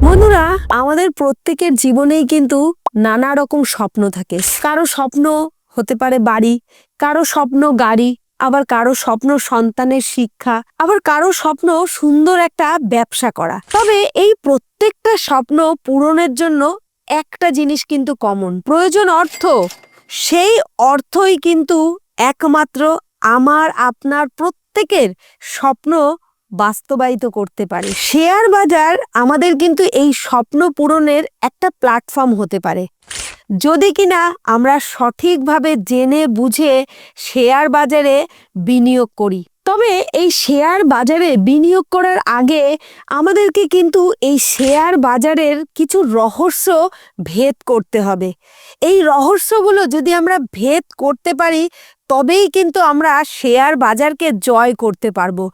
বন্ধুরা, আমাদের প্রত্যেকের জীবনেই কিন্তু নানা রকম স্বপ্ন থাকে। কারো স্বপ্ন হতে পারে বাড়ি, কারো স্বপ্ন গাড়ি, আবার কারো স্বপ্ন সন্তানের শিক্ষা, আবার কারো স্বপ্ন সুন্দর একটা ব্যবসা করা। তবে এই প্রত্যেকটা স্বপ্ন পূরণের জন্য একটা জিনিস কিন্তু কমন, প্রয়োজন অর্থ। সেই অর্থই কিন্তু একমাত্র আমার আপনার প্রত্যেকের স্বপ্ন বাস্তবায়িত করতে পারে। শেয়ার বাজার আমাদের কিন্তু এই স্বপ্ন পূরণের একটা প্ল্যাটফর্ম হতে পারে, যদি কিনা আমরা সঠিকভাবে জেনে বুঝে শেয়ার বাজারে বিনিয়োগ করি। তবে এই শেয়ার বাজারে বিনিয়োগ করার আগে আমাদেরকে কিন্তু এই শেয়ার বাজারের কিছু রহস্য ভেদ করতে হবে। এই রহস্যগুলো যদি আমরা ভেদ করতে পারি তবেই কিন্তু আমরা শেয়ার বাজারকে জয় করতে পারবো।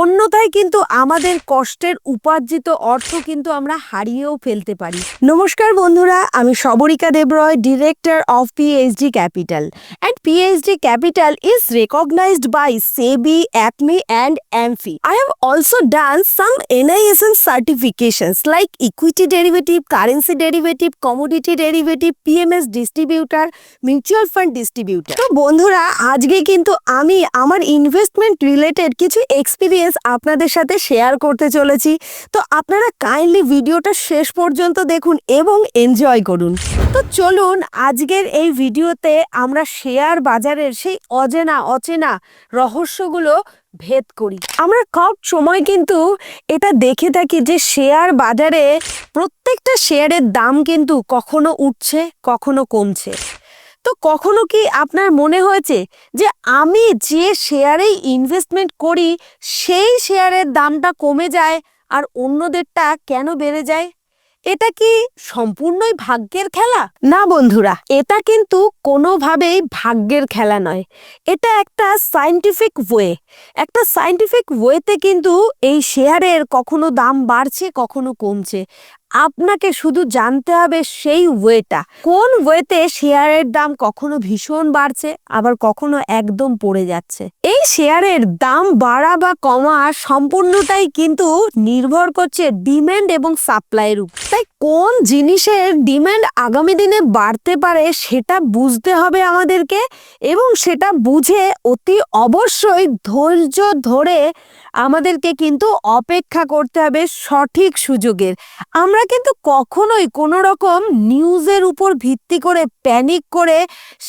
অন্যথায় কিন্তু আমাদের কষ্টের উপার্জিত অর্থ কিন্তু আমরা হারিয়েও ফেলতে পারি। নমস্কার বন্ধুরা, আমি Sabrika Debroy, director of PhD Capital, and PhD Capital is recognized by SEBI, ACME and AMFI. I have also done some NISM certifications like equity derivative, currency derivative, commodity derivative, PMS distributor, mutual fund distributor. তো বন্ধুরা, আজকে কিন্তু আমি আমার investment related কিছু experience আপনাদের সাথে share করতে চলেছি। তো আপনারা কাইন্ডলি ভিডিওটা শেষ পর্যন্ত দেখুন এবং এনজয় করুন। তো চলুন আজকের এই ভিডিওতে আমরা শেয়ার বাজারের সেই অচেনা রহস্যগুলো ভেদ করি। আমরা সব সময় কিন্তু এটা দেখে থাকি যে শেয়ার বাজারে প্রত্যেকটা শেয়ারের দাম কিন্তু কখনো উঠছে কখনো কমছে। তো কখনো কি আপনার মনে হয়েছে যে আমি যে শেয়ারে ইনভেস্টমেন্ট করি সেই শেয়ারের দামটা কমে যায় আর অন্যদেরটা কেন বেড়ে যায়? এটা কি সম্পূর্ণই ভাগ্যের খেলা? না বন্ধুরা, এটা কিন্তু কোনোভাবেই ভাগ্যের খেলা নয়। এটা একটা সায়েন্টিফিক ওয়ে। একটা সায়েন্টিফিক ওয়েতে কিন্তু এই শেয়ারের কখনো দাম বাড়ছে কখনো কমছে। আপনাকে শুধু জানতে হবে সেই ওয়েটা, কোন ওয়েতে শেয়ারের দাম কখনো ভীষণ বাড়ছে আবার কখনো একদম পড়ে যাচ্ছে। এই শেয়ারের দাম বাড়া বা কমা সম্পূর্ণটাই কিন্তু নির্ভর করছে ডিমান্ড এবং সাপ্লাইয়ের উপর। তাই কোন জিনিসের ডিমান্ড আগামী দিনে বাড়তে পারে সেটা বুঝতে হবে আমাদেরকে, এবং সেটা বুঝে অতি অবশ্যই ধৈর্য ধরে আমাদেরকে কিন্তু অপেক্ষা করতে হবে সঠিক সুযোগের। আমরা কিন্তু কখনোই কোনো রকম নিউজের উপর ভিত্তি করে প্যানিক করে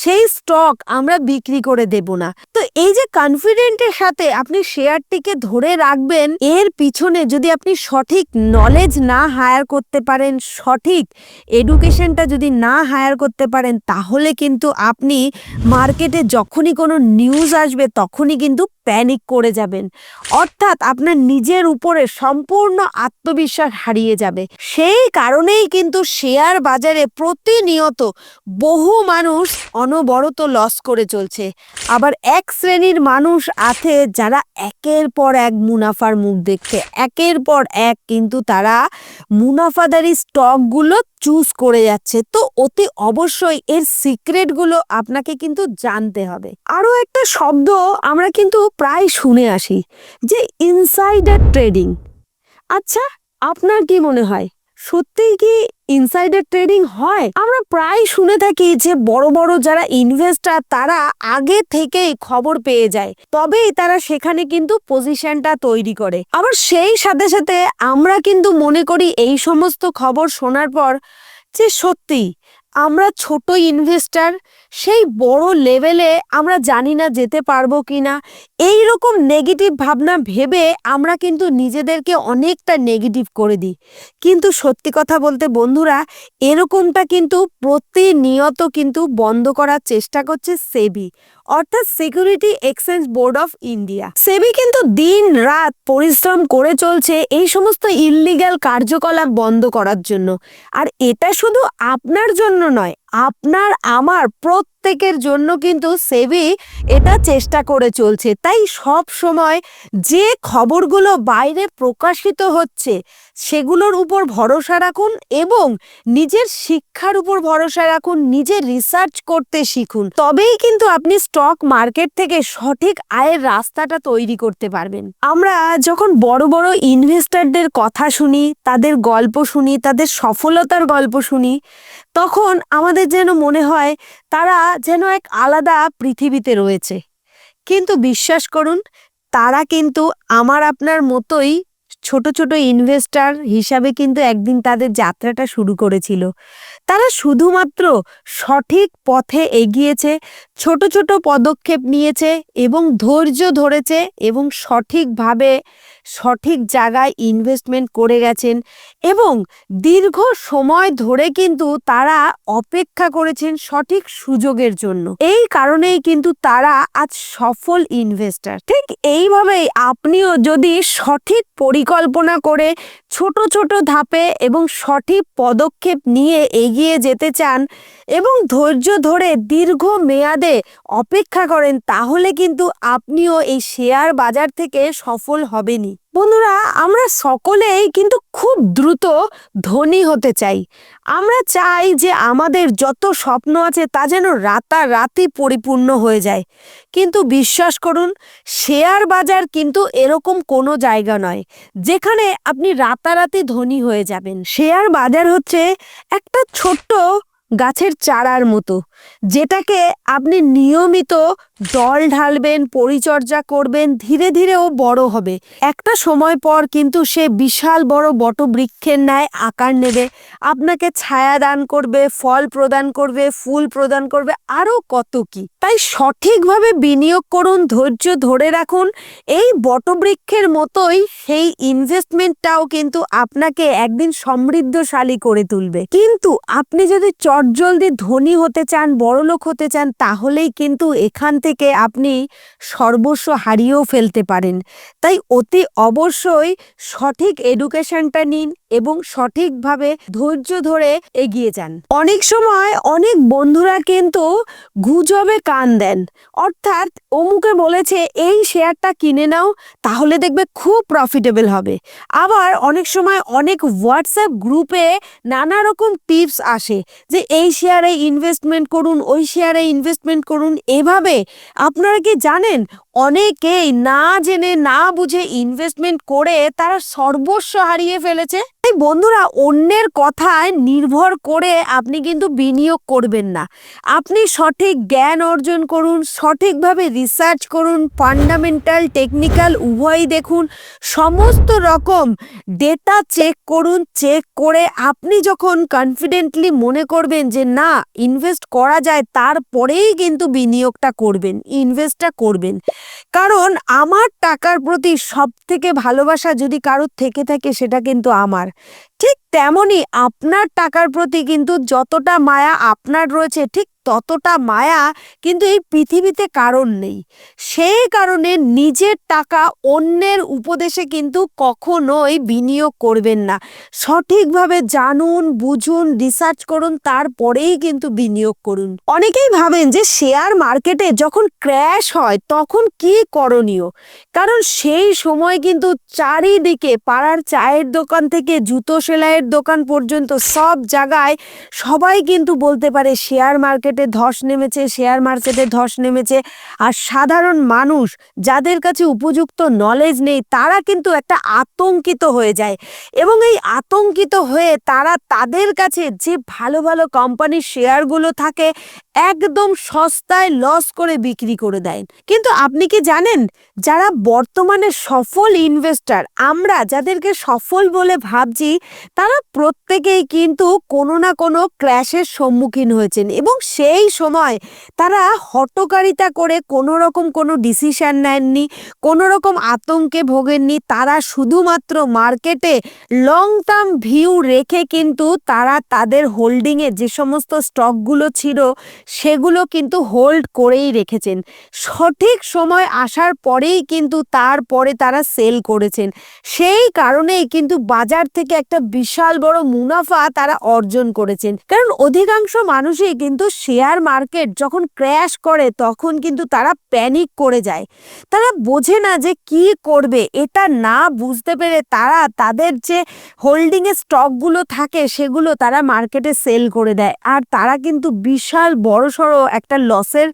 সেই স্টক আমরা বিক্রি করে দেব না। তো এই যে কনফিডেন্টের সাথে আপনি শেয়ারটিকে ধরে রাখবেন, এর পিছনে যদি আপনি সঠিক নলেজ না হায়ার করতে পারেন, সঠিক এডুকেশনটা যদি না হায়ার করতে পারেন, তাহলে কিন্তু আপনি মার্কেটে যখনই কোনো নিউজ আসবে তখনই কিন্তু প্যানিক করে যাবেন। অর্থাৎ আপনার নিজের উপরে সম্পূর্ণ আত্মবিশ্বাস হারিয়ে যাবে। সেই কারণেই কিন্তু শেয়ার বাজারে প্রতিনিয়ত বহু মানুষ অনবরত লস করে চলছে। আবার এক শ্রেণীর মানুষ আছে যারা একের পর এক মুনাফার মুখ দেখছে, একের পর এক কিন্তু তারা মুনাফাদারি স্টকগুলো চুজ করে যাচ্ছে। তো অতি অবশ্যই এর সিক্রেটগুলো আপনাকে কিন্তু জানতে হবে। আরও একটা শব্দ আমরা কিন্তু প্রায় শুনে আসি যে ইনসাইডার ট্রেডিং। আচ্ছা, আপনার কি মনে হয় সত্যিই কি ইনসাইডার ট্রেডিং হয়? আমরা প্রায় শুনে থাকি যে বড় বড় যারা ইনভেস্টার তারা আগে থেকেই খবর পেয়ে যায়, তবেই তারা সেখানে কিন্তু পজিশনটা তৈরি করে। আবার সেই সাথে সাথে আমরা কিন্তু মনে করি এই সমস্ত খবর শোনার পর যে সত্যি আমরা ছোট ইনভেস্টার, সেই বড় লেভেলে আমরা জানি না যেতে পারবো কিনা। এই রকম নেগেটিভ ভাবনা ভেবে আমরা কিন্তু নিজেদেরকে অনেকটা নেগেটিভ করে দিই। কিন্তু সত্যি কথা বলতে বন্ধুরা, এরকমটা কিন্তু প্রতিনিয়ত কিন্তু বন্ধ করার চেষ্টা করছে সেবি, অর্থাৎ Security Exchange Board of India. SEBI কিন্তু দিন রাত পরিশ্রম করে চলছে এই সমস্ত ইললিগ্যাল কার্যকলাপ বন্ধ করার জন্য। আর এটা শুধু আপনার জন্য নয়, আপনার আমার প্রত্যেকের জন্য কিন্তু সেবি এটা চেষ্টা করে চলছে। তাই সব সময় যে খবরগুলো বাইরে প্রকাশিত হচ্ছে সেগুলোর উপর ভরসা রাখুন এবং নিজের শিক্ষার উপর ভরসা রাখুন, নিজের রিসার্চ করতে শিখুন। তবেই কিন্তু আপনি স্টক মার্কেট থেকে সঠিক আয়ের রাস্তাটা তৈরি করতে পারবেন। আমরা যখন বড় বড় ইনভেস্টরদের কথা শুনি, তাদের গল্প শুনি, তাদের সফলতার গল্প শুনি, তখন আমাদের যেন মনে হয় তারা যেন এক আলাদা পৃথিবীতে রয়েছে। কিন্তু বিশ্বাস করুন, তারা কিন্তু আমার আপনার মতোই ছোট ছোট ইনভেস্টর হিসাবে কিন্তু একদিন তাদের যাত্রাটা শুরু করেছিল। তারা শুধুমাত্র সঠিক পথে এগিয়েছে, ছোট ছোট পদক্ষেপ নিয়েছে এবং ধৈর্য ধরেছে এবং সঠিকভাবে সঠিক জায়গায় ইনভেস্টমেন্ট করে গেছেন এবং দীর্ঘ সময় ধরে কিন্তু তারা অপেক্ষা করেছেন সঠিক সুযোগের জন্য। এই কারণেই কিন্তু তারা আজ সফল ইনভেস্টর। ঠিক এইভাবেই আপনিও যদি সঠিক পরিকল্পনা করে ছোট ছোট ধাপে এবং সঠিক পদক্ষেপ নিয়ে এগিয়ে যেতে চান এবং ধৈর্য ধরে দীর্ঘ মেয়াদে অপেক্ষা করেন, তাহলে কিন্তু আপনিও এই শেয়ার বাজার থেকে সফল হবেনই। বন্ধুরা, আমরা সকলেই কিন্তু খুব দ্রুত ধনী হতে চাই। আমরা চাই যে আমাদের যত স্বপ্ন আছে তা যেন রাতারাতি পরিপূর্ণ হয়ে যায়। কিন্তু বিশ্বাস করুন, শেয়ার বাজার কিন্তু এরকম কোনো জায়গা নয় যেখানে আপনি রাতারাতি ধনী হয়ে যাবেন। শেয়ার বাজার হচ্ছে একটা ছোট্ট গাছের চারার মতো, যেটাকে আপনি নিয়মিত জল ঢালবেন, পরিচর্যা করবেন, ধীরে ধীরে ও বড় হবে। একটা সময় পর কিন্তু সে বিশাল বড় বটবৃক্ষের ন্যায় আকার নেবে, আপনাকে ছায়া দান করবে, ফল প্রদান করবে, ফুল প্রদান করবে, আরো কত কি। তাই সঠিকভাবে বিনিয়োগ করুন, ধৈর্য ধরে রাখুন। এই বটবৃক্ষের মতোই সেই ইনভেস্টমেন্টটাও কিন্তু আপনাকে একদিন সমৃদ্ধশালী করে তুলবে। কিন্তু আপনি যদি চটজলদি ধনী হতে চান, বড়লোক হতে চান, তাহলেই কিন্তু এখান থেকে আপনি সর্বস্ব হারিয়েও ফেলতে পারেন। তাই অতি অবশ্যই সঠিক এডুকেশনটা নিন এবং সঠিকভাবে ধৈর্য ধরে এগিয়ে যান। অনেক সময় অনেক বন্ধুরা কিন্তু গুজবে কান দেন, অর্থাৎ অমুকে বলেছে এই শেয়ারটা কিনে নাও, তাহলে দেখবে খুব প্রফিটেবল হবে। আবার অনেক সময় অনেক হোয়াটসঅ্যাপ গ্রুপে নানা রকম টিপস আসে যে এই শেয়ারে ইনভেস্টমেন্ট করুন, ওই শেয়ারে ইনভেস্টমেন্ট করুন। এভাবে আপনারা কি জানেন, অনেকেই না জেনে না বুঝে ইনভেস্টমেন্ট করে তারা সর্বস্ব হারিয়ে ফেলেছে। তাই বন্ধুরা, অন্যের কথায় নির্ভর করে আপনি কিন্তু বিনিয়োগ করবেন না। আপনি সঠিক জ্ঞান অর্জন করুন, সঠিকভাবে রিসার্চ করুন, ফান্ডামেন্টাল টেকনিক্যাল উভয়ই দেখুন, সমস্ত রকম ডেটা চেক করুন। চেক করে আপনি যখন কনফিডেন্টলি মনে করবেন যে না ইনভেস্ট করা যায়, তারপরেই কিন্তু বিনিয়োগটা করবেন, ইনভেস্টটা করবেন। কারণ আমার টাকার প্রতি সব থেকে ভালোবাসা যদি কারোর থেকে থাকে, সেটা কিন্তু আমার। ঠিক তেমনি আপনার টাকার প্রতি কিন্তু যতটা মায়া আপনার রয়েছে, ঠিক ততটা মায়া কিন্তু এই পৃথিবীতে কারণ নেই। সেই কারণে নিজের টাকা অন্যের উপদেশে কিন্তু কখনোই বিনিয়োগ করবেন না। সঠিকভাবে জানুন, বুঝুন, রিসার্চ করুন, তারপরেই কিন্তু বিনিয়োগ করুন। অনেকেই ভাবেন যে শেয়ার মার্কেটে যখন ক্র্যাশ হয় তখন কি করণীয়, কারণ সেই সময় কিন্তু চারিদিকে পাড়ার চায়ের দোকান থেকে জুতো সেলাইয়ের দোকান পর্যন্ত সব জায়গায় সবাই কিন্তু বলতে পারে শেয়ার মার্কেটে ধস নেমেছে, শেয়ার মার্কেটে ধস নেমেছে। আর সাধারণ মানুষ যাদের কাছে উপযুক্ত নলেজ নেই, তারা কিন্তু একটা আতঙ্কিত হয়ে যায় এবং এই আতঙ্কিত হয়ে তারা তাদের কাছে যে ভালো ভালো কোম্পানির শেয়ারগুলো থাকে একদম সস্তায় লস করে বিক্রি করে দেয়। কিন্তু আপনি কি জানেন, যারা বর্তমানে সফল ইনভেস্টর, আমরা যাদেরকে সফল বলে ভাবছি, তারা প্রত্যেকেই কিন্তু কোনো না কোনো ক্র্যাশের সম্মুখীন হয়েছেন এবং সেই সেই সময় তারা হঠকারিতা করে কোনো রকম কোনো ডিসিশন নেননি, কোনো রকম আতঙ্কে ভোগেননি। তারা শুধুমাত্র মার্কেটে লং টার্ম ভিউ রেখে কিন্তু তারা তাদের হোল্ডিংয়ে যে সমস্ত স্টকগুলো ছিল সেগুলো কিন্তু হোল্ড করেই রেখেছেন। সঠিক সময় আসার পরেই কিন্তু তারপরে তারা সেল করেছেন। সেই কারণেই কিন্তু বাজার থেকে একটা বিশাল বড় মুনাফা তারা অর্জন করেছেন। কারণ অধিকাংশ মানুষই কিন্তু শেয়ার মার্কেট যখন ক্র্যাশ করে তখন কিন্তু তারা প্যানিক করে যায়। তারা বোঝে না যে কি করবে। এটা না বুঝতে পেরে তারা তাদের যে হোল্ডিংয়ে স্টকগুলো থাকে সেগুলো তারা মার্কেটে সেল করে দেয়, আর তারা কিন্তু বিশাল বড়সড় একটা লসের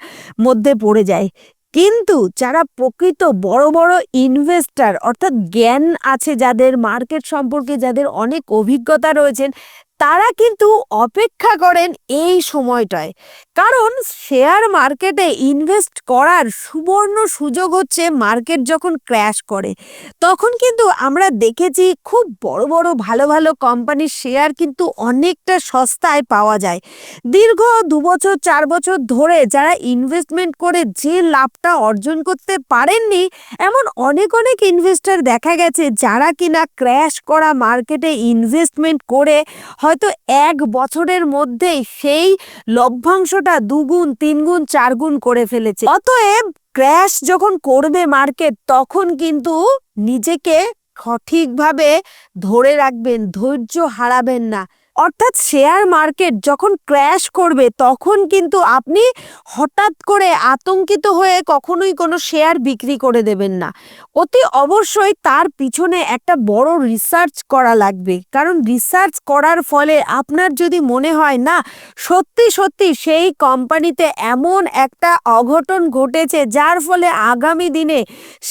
মধ্যে পড়ে যায়। কিন্তু যারা প্রকৃত বড় বড় ইনভেস্টার, অর্থাৎ জ্ঞান আছে যাদের, মার্কেট সম্পর্কে যাদের অনেক অভিজ্ঞতা রয়েছেন, তারা কিন্তু অপেক্ষা করেন এই সময়টায়। কারণ শেয়ার মার্কেটে ইনভেস্ট করার সুবর্ণ সুযোগ হচ্ছে মার্কেট যখন ক্র্যাশ করে। তখন কিন্তু আমরা দেখেছি খুব বড় বড় ভালো ভালো কোম্পানির শেয়ার কিন্তু অনেকটা সস্তায় পাওয়া যায়। দীর্ঘ 2 বছর 4 বছর ধরে যারা ইনভেস্টমেন্ট করে যে লাভটা অর্জন করতে পারেননি, এমন অনেক অনেক ইনভেস্টর দেখা গেছে যারা কিনা ক্র্যাশ করা মার্কেটে ইনভেস্টমেন্ট করে হয়তো 1 বছরের মধ্যেই সেই লভ্যাংশটা 2 গুণ 3 গুণ 4 গুণ করে ফেলেছে। অতএব ক্র্যাশ যখন করবে মার্কেট তখন কিন্তু নিজেকে সঠিকভাবে ধরে রাখবেন, ধৈর্য হারাবেন না। অর্থাৎ শেয়ার মার্কেট যখন ক্র্যাশ করবে তখন কিন্তু আপনি হঠাৎ করে আতঙ্কিত হয়ে কখনোই কোনো শেয়ার বিক্রি করে দেবেন না। অতি অবশ্যই তার পিছনে একটা বড় রিসার্চ করা লাগবে। কারণ রিসার্চ করার ফলে আপনার যদি মনে হয় না সত্যি সত্যি সেই কোম্পানিতে এমন একটা অঘটন ঘটেছে যার ফলে আগামী দিনে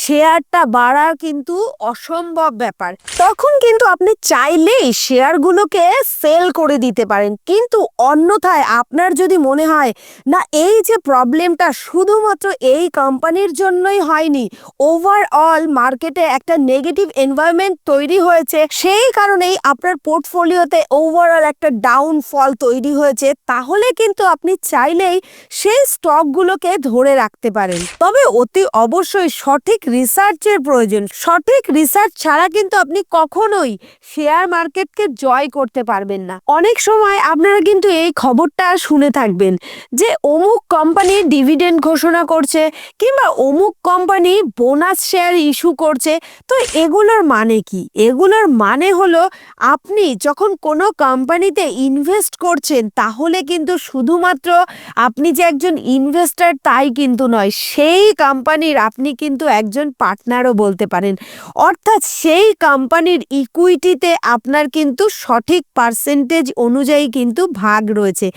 শেয়ারটা বাড়া কিন্তু অসম্ভব ব্যাপার, তখন কিন্তু আপনি চাইলেই শেয়ারগুলোকে সেল করে দিতে পারেন। কিন্তু অন্যথায় আপনার যদি মনে হয় না এই যে প্রবলেমটা শুধুমাত্র এই কোম্পানির জন্যই হয়নি, ওভারঅল মার্কেটে একটা নেগেটিভ এনভায়রনমেন্ট তৈরি হয়েছে, সেই কারণেই আপনার পোর্টফোলিওতে ওভারঅল একটা ডাউনফল তৈরি হয়েছে, তাহলে কিন্তু আপনি চাইলেই সেই স্টকগুলোকে ধরে রাখতে পারেন। তবে অতি অবশ্যই সঠিক রিসার্চের প্রয়োজন। সঠিক রিসার্চ ছাড়া কিন্তু আপনি কখনোই শেয়ার মার্কেটকে জয় করতে পারবেন না। অনেক সময় আপনারা কিন্তু এই খবরটা শুনে থাকবেন যে অমুক কোম্পানি ডিভিডেন্ড ঘোষণা করছে কিংবা অমুক কোম্পানি বোনাস শেয়ার ইস্যু করছে। তো এগুলোর মানে কি? এগুলোর মানে হলো আপনি যখন কোনো কোম্পানিতে ইনভেস্ট করছেন তাহলে কিন্তু শুধুমাত্র আপনি যে একজন ইনভেস্টার তাই কিন্তু নয়, সেই কোম্পানির আপনি কিন্তু একজন পার্টনারও বলতে পারেন। অর্থাৎ সেই কোম্পানির ইকুইটিতে আপনার কিন্তু সঠিক পার্সেন্টেজ অনুযায়ী কিন্তু ভাগ রয়েছে।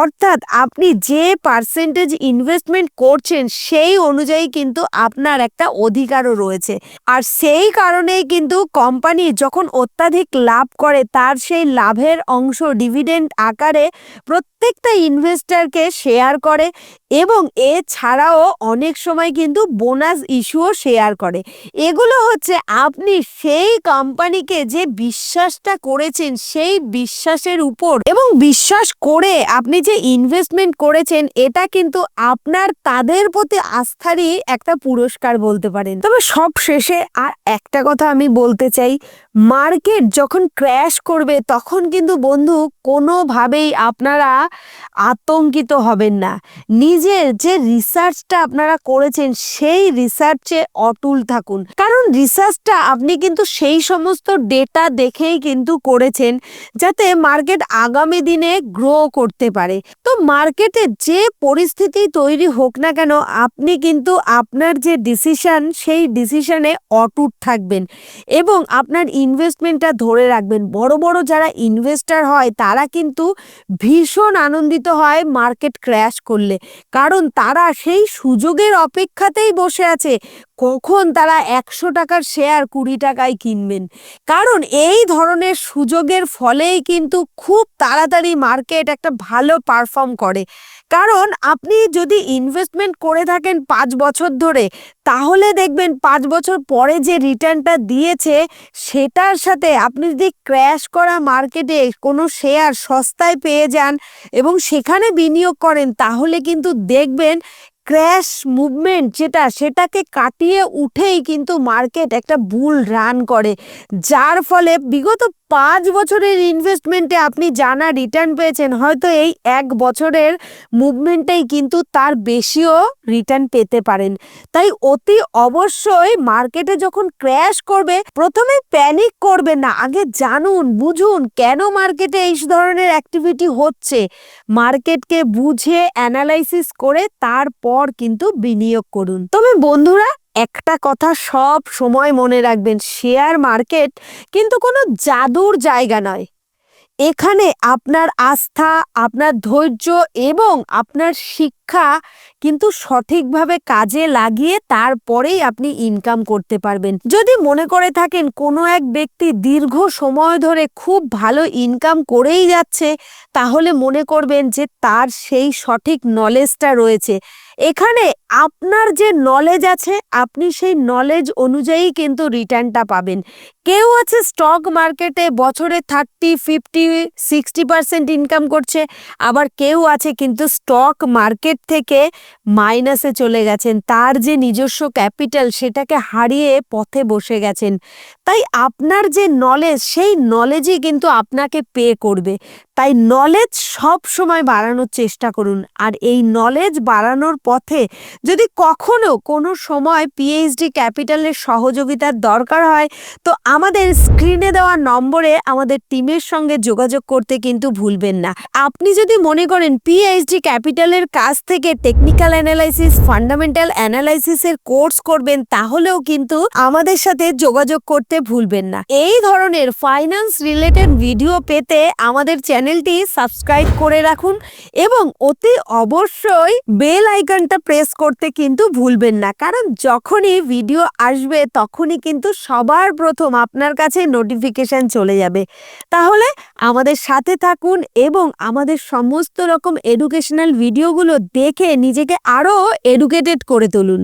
অর্থাৎ আপনি যে পার্সেন্টেজ ইনভেস্টমেন্ট করছেন সেই অনুযায়ী কিন্তু আপনার একটা অধিকারও রয়েছে। আর সেই কারণেই কিন্তু কোম্পানি যখন অত্যাধিক লাভ করে তার সেই লাভের অংশ ডিভিডেন্ড আকারে প্রত্যেকটা ইনভেস্টরকে শেয়ার করে, এবং এছাড়াও অনেক সময় কিন্তু বোনাস ইস্যুও শেয়ার করে। এগুলো হচ্ছে আপনি সেই কোম্পানিকে যে বিশ্বাসটা করেছেন সেই বিশ্বাসের উপর, এবং বিশ্বাস করে আপনি যে ইনভেস্টমেন্ট করেছেন এটা কিন্তু আপনার তাদের প্রতি আস্থারই একটা পুরস্কার বলতে পারেন। তবে সব শেষে আর একটা কথা আমি বলতে চাই, মার্কেট যখন ক্র্যাশ করবে তখন কিন্তু বন্ধু কোনোভাবেই আপনারা আতঙ্কিত হবেন না। নিজের যে রিসার্চটা আপনারা করেছেন সেই রিসার্চে অটল থাকুন। কারণ রিসার্চটা আপনি কিন্তু সেই সমস্ত ডেটা দেখেই কিন্তু করেছেন যাতে মার্কেট আগামী দিনে গ্রো করতে পারে। তো মার্কেটে যে পরিস্থিতি তৈরি হোক না কেন আপনি কিন্তু আপনার যে ডিসিশন সেই ডিসিশনে অটুট থাকবেন এবং আপনার ইনভেস্টমেন্টটা ধরে রাখবেন। বড় বড় যারা ইনভেস্টর হয় তারা কিন্তু ভীষণ আনন্দিত হয় মার্কেট ক্র্যাশ করলে, কারণ তারা সেই সুযোগের অপেক্ষাতেই বসে আছে কখন তারা ১০০ টাকার শেয়ার ২০ টাকায় কিনবেন। কারণ এই ধরনের সুযোগের ফলেই কিন্তু খুব তাড়াতাড়ি মার্কেট একটা ভালো পারফর্ম করে। কারণ আপনি যদি ইনভেস্টমেন্ট করে থাকেন ৫ বছর ধরে, তাহলে দেখবেন ৫ বছর পরে যে রিটার্নটা দিয়েছে সেটার সাথে আপনি যদি ক্র্যাশ করা মার্কেটে কোনো শেয়ার সস্তায় পেয়ে যান এবং সেখানে বিনিয়োগ করেন, তাহলে কিন্তু দেখবেন ক্র্যাশ মুভমেন্ট সেটাকে কাটিয়ে উঠেই কিন্তু মার্কেট একটা বুল রান করে, যার ফলে বিগত ৫ বছরের ইনভেস্টমেন্টে আপনি জানা রিটার্ন পেয়েছেন, হয়তো এই ১ বছরের মুভমেন্টেই কিন্তু তার বেশিও রিটার্ন পেতে পারেন। তাই অতি অবশ্যই মার্কেটে যখন ক্র্যাশ করবে প্রথমে প্যানিক করবেন না, আগে জানুন বুঝুন কেন মার্কেটে এই ধরনের অ্যাক্টিভিটি হচ্ছে। মার্কেটকে বুঝে অ্যানালাইসিস করে তারপর কিন্তু বিনিয়োগ করুন। তবে বন্ধুরা, একটা কথা সব সময় মনে রাখবেন, শেয়ার মার্কেট কিন্তু কোনো জাদুর জায়গা নয়। এখানে আপনার আস্থা, আপনার ধৈর্য এবং আপনার শিক্ষা কিন্তু সঠিকভাবে কাজে লাগিয়ে তারপরেই আপনি ইনকাম করতে পারবেন। যদি মনে করে থাকেন কোনো এক ব্যক্তি দীর্ঘ সময় ধরে খুব ভালো ইনকাম করেই যাচ্ছে, তাহলে মনে করবেন যে তার সেই সঠিক নলেজটা রয়েছে। এখানে আপনার যে নলেজ আছে, আপনি সেই নলেজ অনুযায়ী কিন্তু রিটার্নটা পাবেন। কেউ আছে স্টক মার্কেটে বছরে 30, 50, 60% ইনকাম করছে, আবার কেউ আছে কিন্তু স্টক মার্কেট থেকে মাইনাসে চলে গেছেন, তার যে নিজস্ব ক্যাপিটাল সেটাকে হারিয়ে পথে বসে গেছেন। তাই আপনার যে নলেজ, সেই নলেজই কিন্তু আপনাকে পে করবে। তাই নলেজ সব সময় বাড়ানোর চেষ্টা করুন। আর এই নলেজ বাড়ানোর পথে যদি কখনো কোনো সময় পিএইচডি ক্যাপিটালের সহযোগিতার দরকার হয়, তো আমাদের স্ক্রিনে দেওয়া নম্বরে আমাদের টিমের সঙ্গে যোগাযোগ করতে কিন্তু ভুলবেন না। আপনি যদি মনে করেন পিএইচডি ক্যাপিটালের কাছ থেকে টেকনিক্যাল অ্যানালাইসিস, ফান্ডামেন্টাল অ্যানালাইসিসের কোর্স করবেন, তাহলেও কিন্তু আমাদের সাথে যোগাযোগ করতে ভুলবেন না। এই ধরনের ফাইন্যান্স রিলেটেড ভিডিও পেতে আমাদের চ্যানেলটি সাবস্ক্রাইব করে রাখুন এবং অতি অবশ্যই বেল আইকনটা প্রেস করতে কিন্তু ভুলবেন না, কারণ যখনই ভিডিও আসবে তখনই কিন্তু সবার প্রথম আপনার কাছে নোটিফিকেশন চলে যাবে। তাহলে আমাদের সাথে থাকুন এবং আমাদের সমস্ত রকম এডুকেশনাল ভিডিওগুলো দেখে নিজেকে আরো এডুকেটেড করে তুলুন।